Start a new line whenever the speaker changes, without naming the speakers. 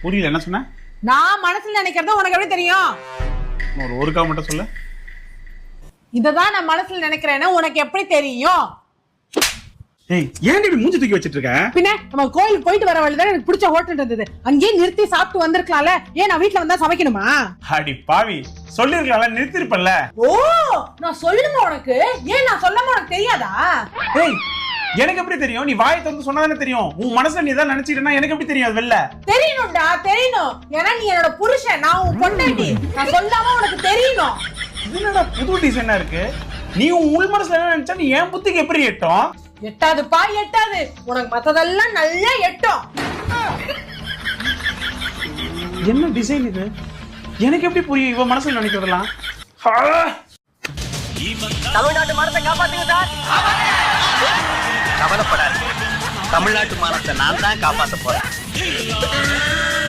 புரியல, என்ன சொன்ன?
நான் மனசுல நினைக்கிறத உனக்கு எப்படி தெரியும்?
ஒரு கா மட்டும் சொல்லு.
இததான் நான் மனசுல நினைக்கிறேன்னு உனக்கு எப்படி தெரியும்?
ஏய், ஏன் இப்படி மூஞ்சி தூக்கி வச்சிட்டு இருக்க?
பின்ன நம்ம கோயிலுக்கு போயிட்டு வர வழிதான் எனக்கு பிடிச்ச ஹோட்டல் இருந்தது, அங்கேயே நிறுத்தி சாப்பிட்டு வந்திருக்கலாம்ல. ஏன் நான் வீட்டுல வந்தா சமைக்கணுமா?
அடி பாவி, சொல்லிருக்கலாம்ல, நிறுத்திருப்பல்ல.
ஓ, நான் சொல்லுங்க உனக்கு. ஏன் நான் சொல்லாம உனக்கு தெரியாதா?
ஏய், எனக்கு எப்படி தெரியும்? நீ வாயை திறந்து சொன்னாதானே தெரியும். உன் மனசுல நீ தான் நினைச்சிட்டேன்னா எனக்கு எப்படி தெரியும்? அது வெளில
தெரியணும்டா, தெரியணும். ஏன்னா நீ என்னோட புருஷன், நான் உன் பொண்டாட்டி. நான் சொல்லாம உனக்கு தெரியணும்.
என்னடா புது டிசைனா இருக்கு? நீ உன் உள் மனசுல என்ன நினைச்சா நீ என் புத்திக்கு எப்படி எட்டும்?
எட்டாதுப்பா, எட்டாது. உனக்கு மத்ததெல்லாம் நல்லா எட்டும்.
என்ன டிசைன் இது? எனக்கு எப்படி புரியும் இவ மனசுல நினைக்கிறதெல்லாம்?
தமிழ்நாட்டு மானத்தை காப்பாத்துங்க சார். கவலைப்படாது, தமிழ்நாட்டு மானத்தை நான் தான் காப்பாத்த போறேன்.